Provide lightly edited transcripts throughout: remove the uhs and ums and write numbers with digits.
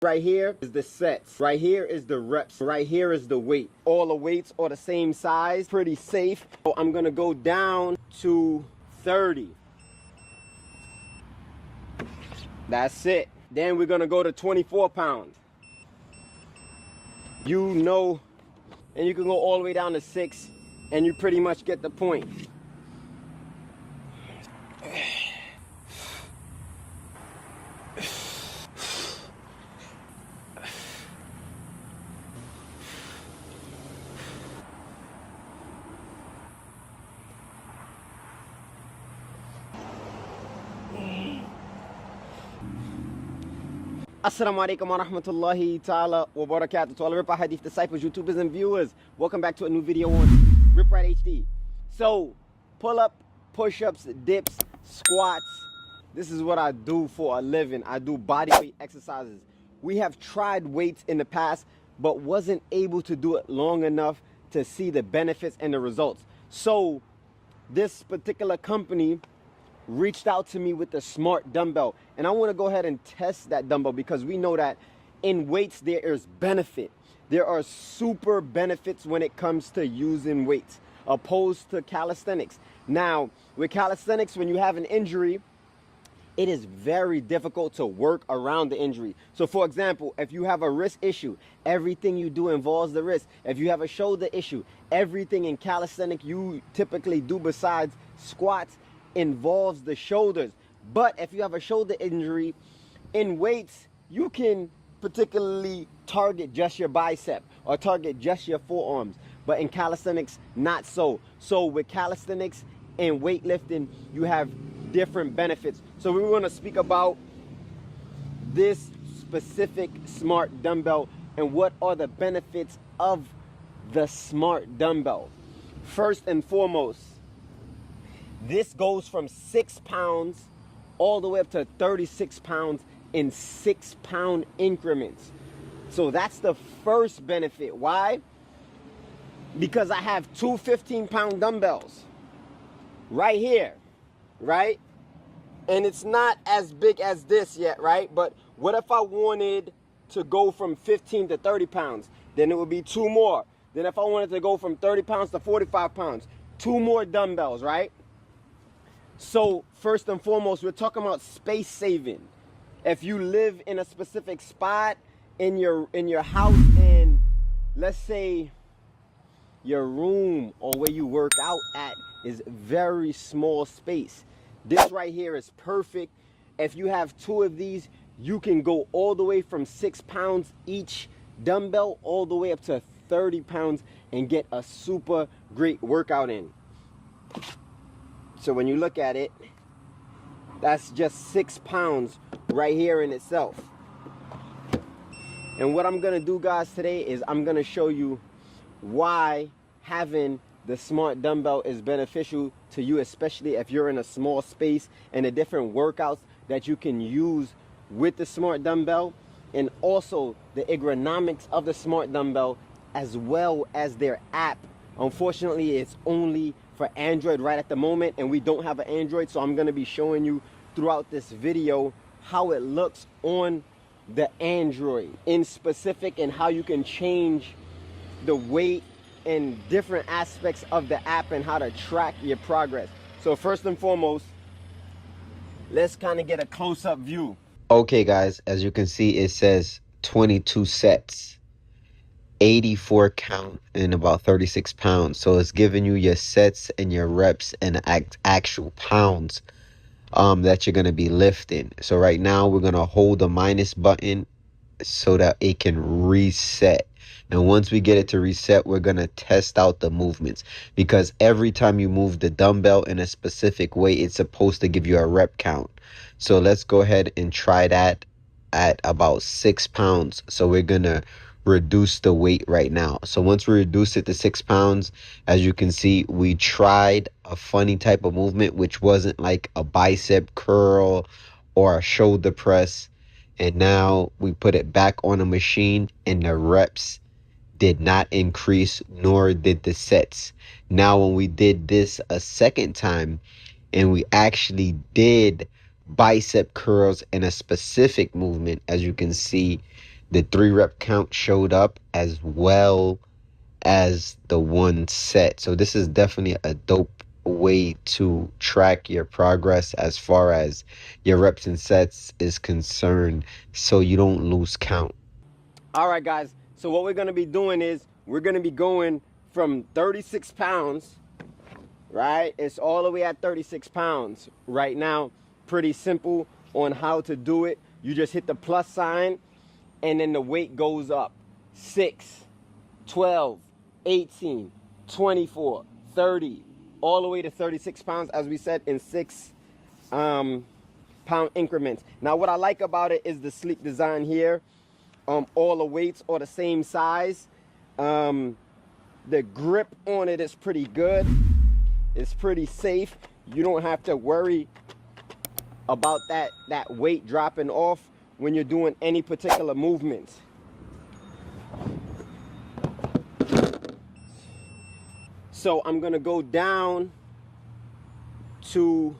Right here is the sets. Right here is the reps. Right here is the weight. All the weights are the same size, pretty safe. So I'm gonna go down to 30. That's it. Then we're gonna go to 24 pounds. You know, and you can go all the way down to 6, and you pretty much get the point. Assalamu alaikum wa rahmatullahi ta'ala wa barakatuh. To all Rip Ride Hadith disciples, YouTubers, and viewers, welcome back to a new video on Rip Ride HD. So, pull up, push-ups, dips, squats. This is what I do for a living. I do body weight exercises. We have tried weights in the past, but wasn't able to do it long enough to see the benefits and the results. So, this particular company reached out to me with the smart dumbbell, and I want to go ahead and test that dumbbell because we know that in weights there is benefit. There are super benefits when it comes to using weights opposed to calisthenics. Now with calisthenics, when you have an injury, it is very difficult to work around the injury. So for example, if you have a wrist issue, everything you do involves the wrist. If you have a shoulder issue, everything in calisthenics you typically do besides squats involves the shoulders. But if you have a shoulder injury, in weights you can particularly target just your bicep or target just your forearms, but in calisthenics not so. So with calisthenics and weightlifting you have different benefits. So we want to speak about this specific smart dumbbell and what are the benefits of the smart dumbbell. First and foremost, this goes from 6 pounds all the way up to 36 pounds in 6-pound increments. So that's the first benefit. Why? Because I have two 15-pound dumbbells right here, right? And it's not as big as this yet, right? But what if I wanted to go from 15 to 30 pounds? Then it would be 2 more. Then if I wanted to go from 30 pounds to 45 pounds, 2 more dumbbells, right? So first and foremost, we're talking about space saving. If you live in a specific spot in your house, and let's say your room or where you work out at is very small space, this right here is perfect. If you have 2 of these, you can go all the way from 6 pounds each dumbbell all the way up to 30 pounds and get a super great workout in. So when you look at it, that's just 6 pounds right here in itself. And what I'm gonna do, guys, today is I'm gonna show you why having the smart dumbbell is beneficial to you, especially if you're in a small space, and the different workouts that you can use with the smart dumbbell, and also the ergonomics of the smart dumbbell as well as their app. Unfortunately, it's only for Android right at the moment, and we don't have an Android, so I'm going to be showing you throughout this video how it looks on the Android in specific, and how you can change the weight and different aspects of the app and how to track your progress. So first and foremost, let's kind of get a close-up view. Okay guys, as you can see, it says 22 sets, 84 count, and about 36 pounds. So it's giving you your sets and your reps and actual pounds that you're going to be lifting. So right now we're going to hold the minus button so that it can reset. And once we get it to reset, we're going to test out the movements, because every time you move the dumbbell in a specific way, it's supposed to give you a rep count. So let's go ahead and try that at about 6 pounds. So we're going to reduce the weight right now. So once we reduce it to 6 pounds, as you can see, we tried a funny type of movement, which wasn't like a bicep curl or a shoulder press. And now we put it back on a machine, and the reps did not increase, nor did the sets. Now when we did this a second time and we actually did bicep curls in a specific movement, as you can see, the 3-rep count showed up as well as the 1 set. So this is definitely a dope way to track your progress as far as your reps and sets is concerned, so you don't lose count. All right, guys. So what we're going to be doing is we're going to be going from 36 pounds, right? It's all the way at 36 pounds right now. Pretty simple on how to do it. You just hit the plus sign and then the weight goes up. 6, 12, 18, 24, 30, all the way to 36 pounds, as we said, in 6 pound increments. Now, what I like about it is the sleek design here. All the weights are the same size. The grip on it is pretty good. It's pretty safe. You don't have to worry about that weight dropping off when you're doing any particular movements. So I'm gonna go down to,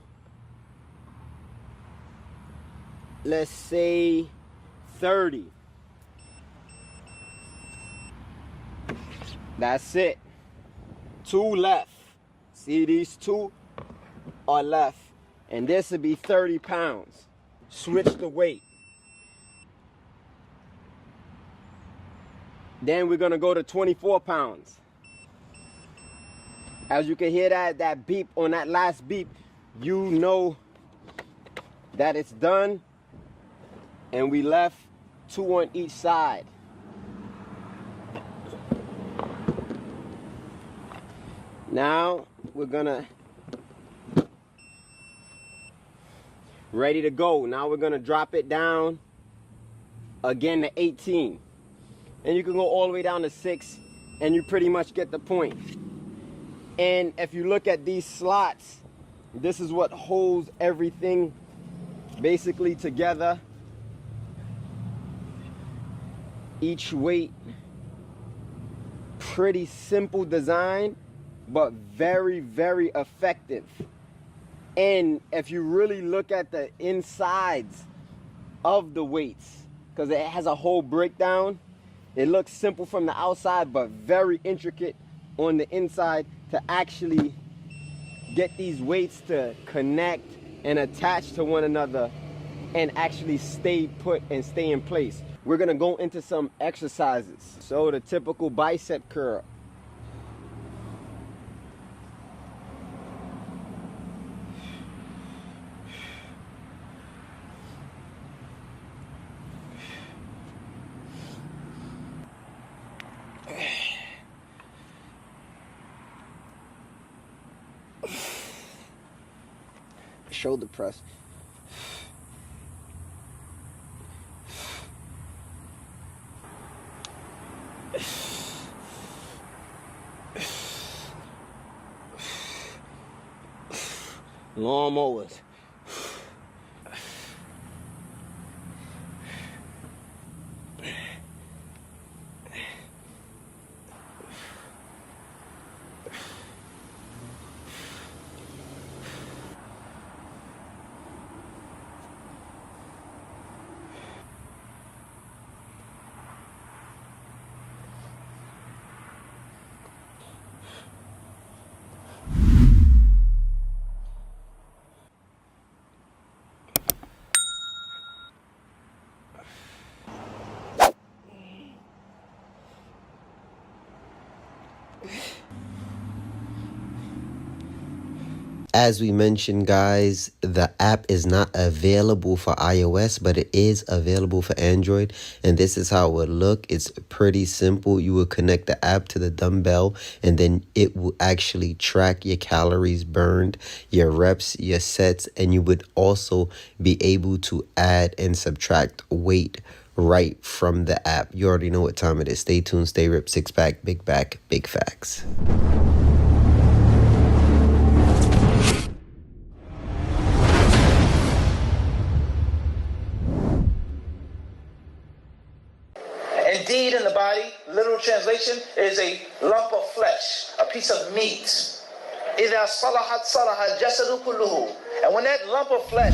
let's say, 30. That's it. 2 left. See, these 2 are left. And this would be 30 pounds. Switch the weight. Then we're gonna go to 24 pounds. As you can hear that beep on that last beep, you know that it's done. And we left 2 on each side. Now we're gonna, ready to go. Now we're gonna drop it down again to 18. And you can go all the way down to 6 and you pretty much get the point. And if you look at these slots, this is what holds everything basically together. Each weight, pretty simple design, but very, very effective. And if you really look at the insides of the weights, because it has a whole breakdown, it looks simple from the outside, but very intricate on the inside to actually get these weights to connect and attach to one another and actually stay put and stay in place. We're gonna go into some exercises. So the typical bicep curl. Shoulder press. Lawnmowers. As we mentioned, guys, the app is not available for iOS, but it is available for Android. And this is how it would look. It's pretty simple. You will connect the app to the dumbbell, and then it will actually track your calories burned, your reps, your sets, and you would also be able to add and subtract weight right from the app. You already know what time it is. Stay tuned, stay ripped, six pack, big facts. Indeed, in the body, literal translation, is a lump of flesh, a piece of meat. إِذَا صَلَحَتْ صَلَحَ الْجَسَدُ كُلُّهُ. And when that lump of flesh